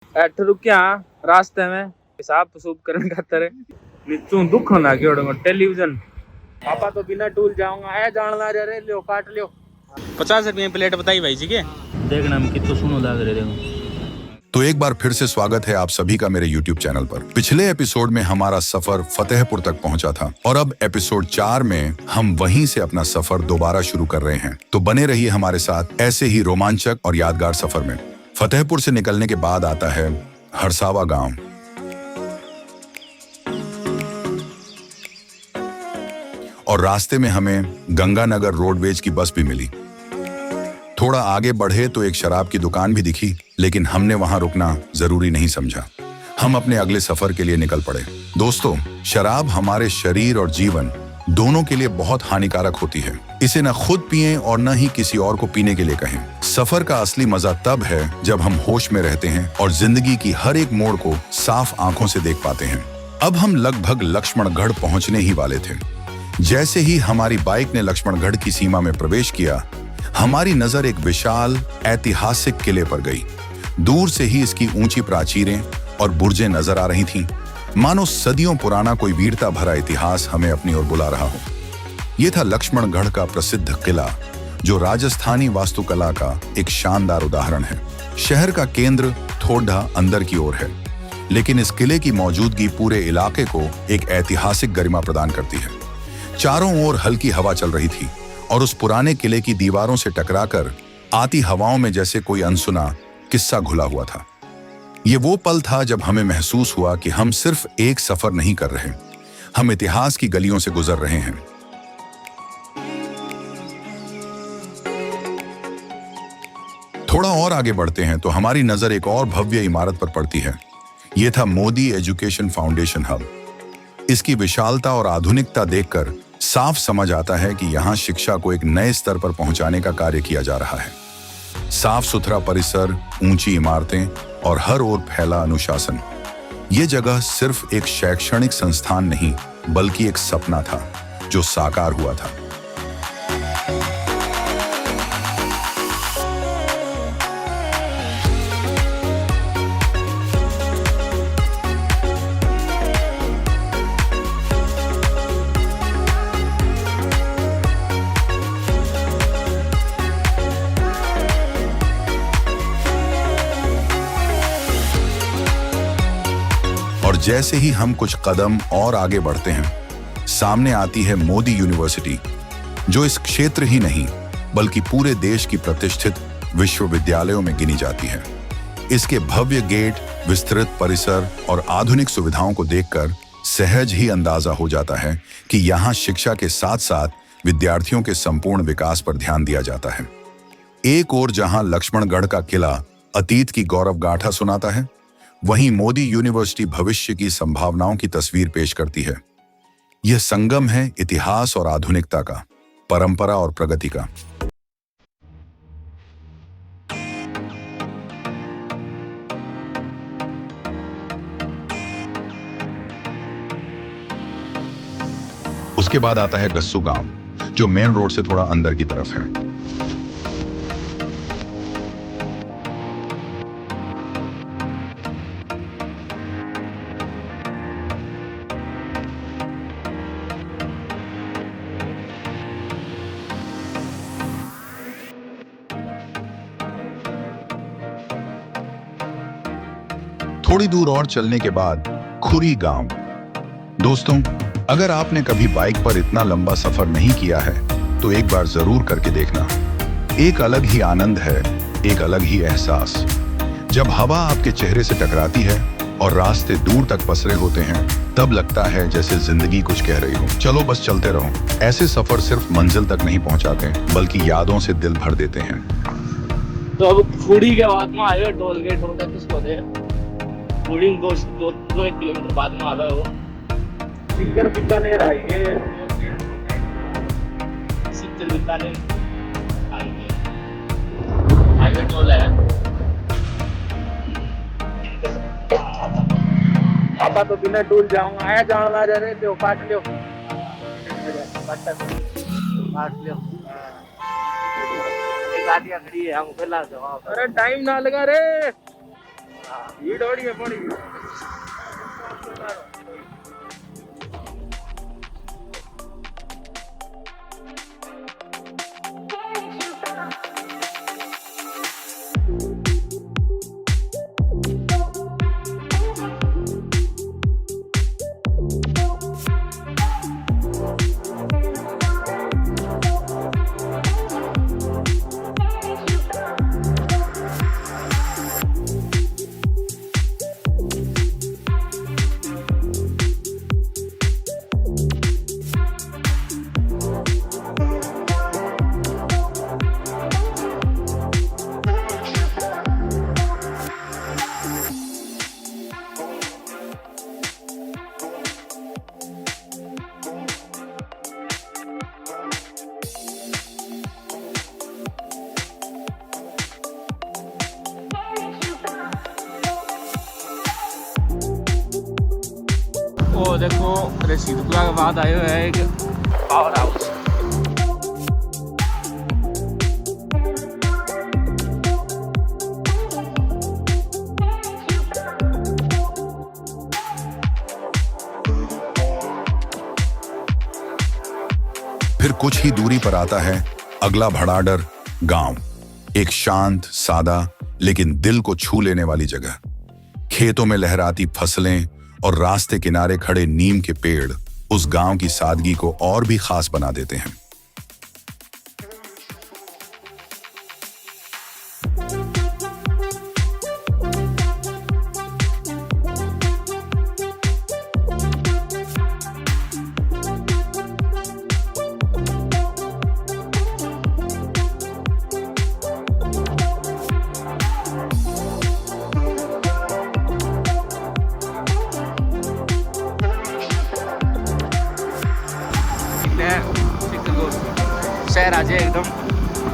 अठ रुकिया रास्ते में हिसाब सूब करने खातर नीचू दुख ना क्यों टेलीविजन पापा तो बिना टूल जाऊंगा है जानना रे लियो काट लियो 50 रुपये प्लेट बताई भाई जी के देखना हम कितना सुनो लग रहे देखो। तो एक बार फिर से स्वागत है आप सभी का मेरे YouTube चैनल पर। पिछले एपिसोड में हमारा सफर फतेहपुर तक पहुंचा था और अब एपिसोड 4 में हम वहीं से अपना सफर दोबारा शुरू कर रहे हैं। तो बने रहिए हमारे साथ ऐसे ही रोमांचक और यादगार सफर में। फतेहपुर से निकलने के बाद आता है हरसावा गांव। और रास्ते में हमें गंगानगर रोडवेज की बस भी मिली। थोड़ा आगे बढ़े तो एक शराब की दुकान भी दिखी, लेकिन हमने वहां रुकना जरूरी नहीं समझा। हम अपने अगले सफर के लिए निकल पड़े। दोस्तों, शराब हमारे शरीर और जीवन दोनों के लिए बहुत हानिकारक होती है। इसे न खुद पिएं और न ही किसी और को पीने के लिए कहें। सफर का असली मजा तब है जब हम होश में रहते हैं और जिंदगी की हर एक मोड़ को साफ आंखों से देख पाते हैं। अब हम लगभग लक्ष्मणगढ़ पहुंचने ही वाले थे। जैसे ही हमारी बाइक ने लक्ष्मणगढ़ की सीमा में प्रवेश किया, हमारी नजर एक विशाल ऐतिहासिक किले पर गई। दूर से ही इसकी ऊंची प्राचीरें और बुर्जें नजर आ रही थीं, मानो सदियों पुराना कोई वीरता भरा इतिहास हमें अपनी ओर बुला रहा हो। यह था लक्ष्मणगढ़ का प्रसिद्ध किला, जो राजस्थानी वास्तुकला का एक शानदार उदाहरण है। शहर का केंद्र थोड़ा अंदर की ओर है, लेकिन इस किले की मौजूदगी पूरे इलाके को एक ऐतिहासिक गरिमा प्रदान करती है। चारों ओर हल्की हवा चल रही थी और उस पुराने किले की दीवारों से टकराकर आती हवाओं में जैसे कोई अनसुना किस्सा घुला हुआ था। ये वो पल था जब हमें महसूस हुआ कि हम सिर्फ एक सफर नहीं कर रहे, हम इतिहास की गलियों से गुजर रहे हैं। थोड़ा और आगे बढ़ते हैं तो हमारी नजर एक और भव्य इमारत पर पड़ती है। यह था मोदी एजुकेशन फाउंडेशन हब। इसकी विशालता और आधुनिकता देखकर साफ समझ आता है कि यहाँ शिक्षा को एक नए स्तर पर पहुंचाने का कार्य किया जा रहा है। साफ सुथरा परिसर, ऊंची इमारतें और हर ओर फैला अनुशासन। ये जगह सिर्फ एक शैक्षणिक संस्थान नहीं, बल्कि एक सपना था जो साकार हुआ था। और जैसे ही हम कुछ कदम और आगे बढ़ते हैं, सामने आती है मोदी यूनिवर्सिटी, जो इस क्षेत्र ही नहीं बल्कि पूरे देश की प्रतिष्ठित विश्वविद्यालयों में गिनी जाती है। इसके भव्य गेट, विस्तृत परिसर और आधुनिक सुविधाओं को देखकर सहज ही अंदाजा हो जाता है कि यहाँ शिक्षा के साथ साथ विद्यार्थियों के संपूर्ण विकास पर ध्यान दिया जाता है। एक ओर जहाँ लक्ष्मणगढ़ का किला अतीत की गौरव गाथा सुनाता है, वहीं मोदी यूनिवर्सिटी भविष्य की संभावनाओं की तस्वीर पेश करती है। यह संगम है इतिहास और आधुनिकता का, परंपरा और प्रगति का। उसके बाद आता है गस्सू गांव, जो मेन रोड से थोड़ा अंदर की तरफ है। थोड़ी दूर और चलने के बाद खुरी गांव। दोस्तों, अगर आपने कभी बाइक पर इतना लंबा सफर नहीं किया है तो एक बार जरूर करके देखना। एक अलग ही आनंद है, एक अलग ही एहसास। जब हवा आपके चेहरे से टकराती है और रास्ते दूर तक पसरे होते हैं, तब लगता है जैसे जिंदगी कुछ कह रही हो, चलो बस चलते रहो। ऐसे सफर सिर्फ मंजिल तक नहीं पहुंचाते, बल्कि यादों से दिल भर देते हैं। तो अब खुड़ी के बाद में आए टोल गेट होता है किसको दे खुड़ी दो 1 किलोमीटर बाद में आ गए हो। बीकानेर आएंगे, बीकानेर आएंगे, हाईवे टोल है। पापा तो बिना टोल जाऊंगा है जानना रे लियो काट लियो गाड़ियां खड़ी है, हम पहला जवाब। अरे टाइम ना लगा रे। भीड़ हो रही है बड़ी। वो देखो रसीदपुरा के बाद आए हुए है एक पावर हाउस। फिर कुछ ही दूरी पर आता है अगला भड़ाडर गांव। एक शांत, सादा लेकिन दिल को छू लेने वाली जगह। खेतों में लहराती फसलें और रास्ते किनारे खड़े नीम के पेड़ उस गांव की सादगी को और भी खास बना देते हैं। शहर आज एकदम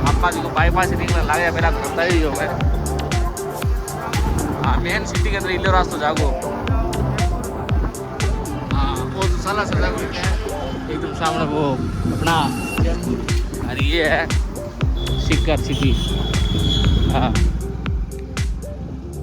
अप्पा जी को बाईपास से निकलने लगे मेरा घरता ही हो मैं। हाँ मेन सिटी के अंदर इले रास्ता जागो। हाँ वो तो साला सजा एकदम सामने वो अपना अरे ये है सीकर सिटी। हाँ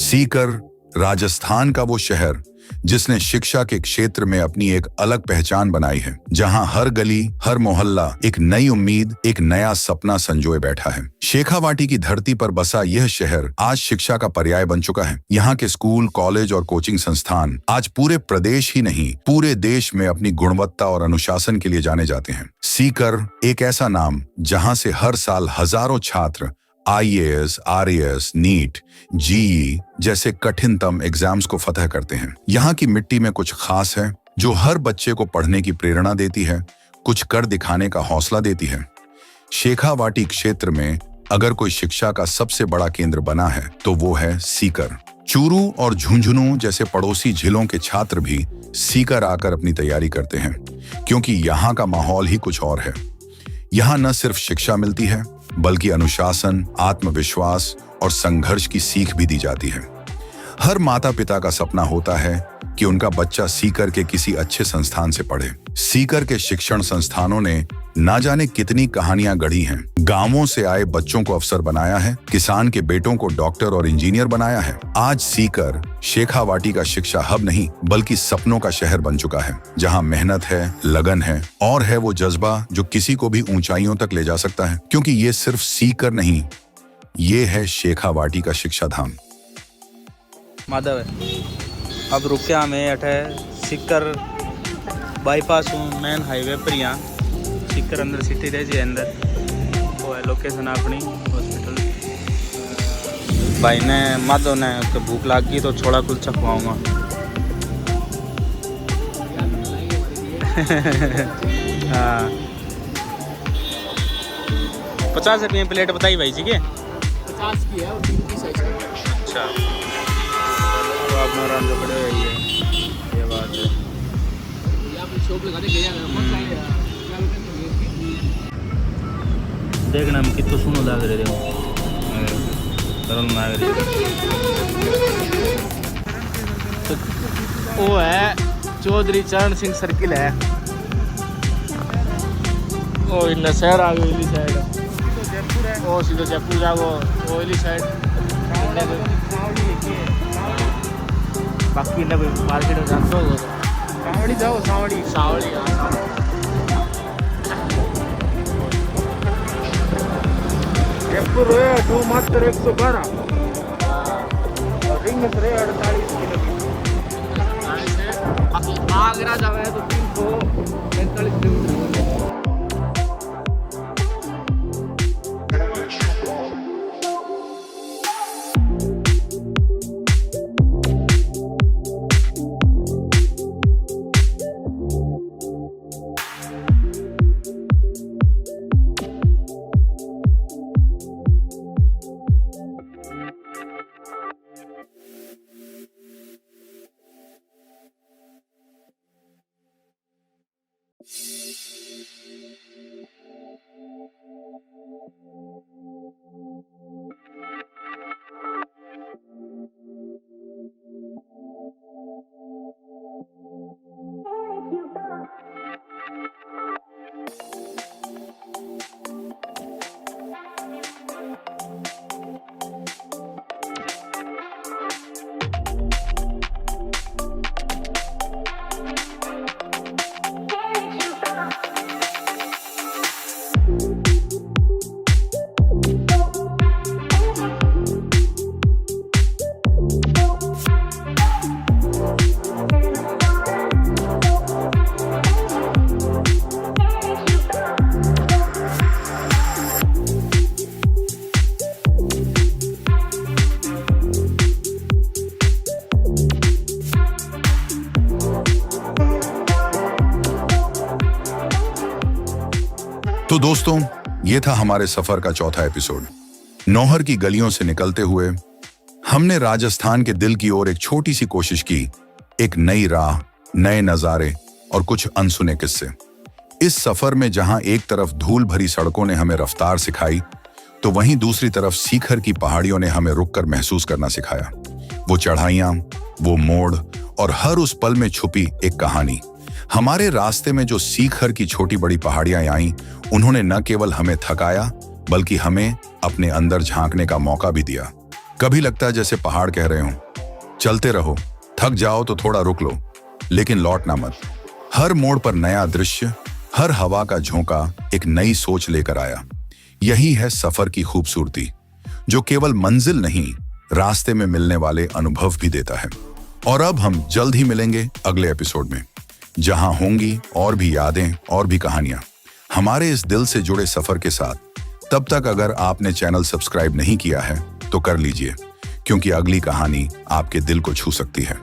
सीकर राजस्थान का वो शहर जिसने शिक्षा के क्षेत्र में अपनी एक अलग पहचान बनाई है, जहां हर गली, हर मोहल्ला एक नई उम्मीद, एक नया सपना संजोए बैठा है। शेखावाटी की धरती पर बसा यह शहर आज शिक्षा का पर्याय बन चुका है। यहाँ के स्कूल, कॉलेज और कोचिंग संस्थान आज पूरे प्रदेश ही नहीं, पूरे देश में अपनी गुणवत्ता और अनुशासन के लिए जाने जाते हैं। सीकर एक ऐसा नाम जहां से हर साल हजारों छात्र IAS, RAS, नीट, GE जैसे कठिनतम एग्जाम्स को फतह करते हैं। यहाँ की मिट्टी में कुछ खास है जो हर बच्चे को पढ़ने की प्रेरणा देती है, कुछ कर दिखाने का हौसला देती है। शेखावाटी क्षेत्र में अगर कोई शिक्षा का सबसे बड़ा केंद्र बना है तो वो है सीकर। चूरू और झुंझुनू जैसे पड़ोसी जिलों के छात्र भी सीकर आकर अपनी तैयारी करते हैं, क्योंकि यहाँ का माहौल ही कुछ और है। यहाँ न सिर्फ शिक्षा मिलती है बल्कि अनुशासन, आत्मविश्वास और संघर्ष की सीख भी दी जाती है। हर माता पिता का सपना होता है कि उनका बच्चा सीकर के किसी अच्छे संस्थान से पढ़े। सीकर के शिक्षण संस्थानों ने ना जाने कितनी कहानियां गढ़ी हैं। गांवों से आए बच्चों को अफसर बनाया है, किसान के बेटों को डॉक्टर और इंजीनियर बनाया है। आज सीकर शेखावाटी का शिक्षा हब नहीं बल्कि सपनों का शहर बन चुका है, जहां मेहनत है, लगन है और है वो जज्बा जो किसी को भी ऊंचाइयों तक ले जा सकता है। क्योंकि ये सिर्फ सीकर नहीं, ये है शेखावाटी का शिक्षा धाम। माधव है अब रुके हमें अठे सीकर बाईपास हूँ मेन हाईवे पर। यहाँ सीकर अंदर सिटी रह जी अंदर वो है लोकेशन अपनी हॉस्पिटल। भाई ने माधव ने उसके भूख लाग गई तो छोड़ा कुलचा खुआऊँगा। हाँ 50 रुपये प्लेट बताई भाई जी के 50 की है और 3 की साइज है। अच्छा तो आप नारायण जो खड़े हुए ये बात है। यहाँ पे शॉप लगा दे गया है कौन सा है क्या देखना हम कितना सुनो लग रहे देखो तरल लग रही तो वो है चौधरी चरण सिंह सर्किल है। वो इन शहर आ गई इली साइड वो सीधे जयपुर जाओ वो इली साइड बाकी ना कोई मार्केट में जाते हो सावड़ी जाओ सावड़ी सावली जयपुर है जो मात्र 112 और रिंग से 48 किलोमीटर। आगरा जावे तो 345 किलोमीटर। तो दोस्तों, ये था हमारे सफर का चौथा एपिसोड। नौहर की गलियों से निकलते हुए हमने राजस्थान के दिल की ओर एक छोटी सी कोशिश की, एक नई राह, नए नजारे और कुछ अनसुने किस्से। इस सफर में जहां एक तरफ धूल भरी सड़कों ने हमें रफ्तार सिखाई, तो वहीं दूसरी तरफ सीकर की पहाड़ियों ने हमें रुककर महसूस करना सिखाया। वो चढ़ाइयां, वो मोड़ और हर उस पल में छुपी एक कहानी। हमारे रास्ते में जो सीकर की छोटी बड़ी पहाड़ियां आईं, उन्होंने न केवल हमें थकाया, बल्कि हमें अपने अंदर झांकने का मौका भी दिया। कभी लगता है जैसे पहाड़ कह रहे हों, चलते रहो, थक जाओ तो थोड़ा रुक लो, लेकिन लौटना मत। हर मोड़ पर नया दृश्य, हर हवा का झोंका एक नई सोच लेकर आया। यही है सफर की खूबसूरती, जो केवल मंजिल नहीं, रास्ते में मिलने वाले अनुभव भी देता है। और अब हम जल्द ही मिलेंगे अगले एपिसोड में, जहां होंगी और भी यादें और भी कहानियां हमारे इस दिल से जुड़े सफर के साथ। तब तक अगर आपने चैनल सब्सक्राइब नहीं किया है तो कर लीजिए, क्योंकि अगली कहानी आपके दिल को छू सकती है।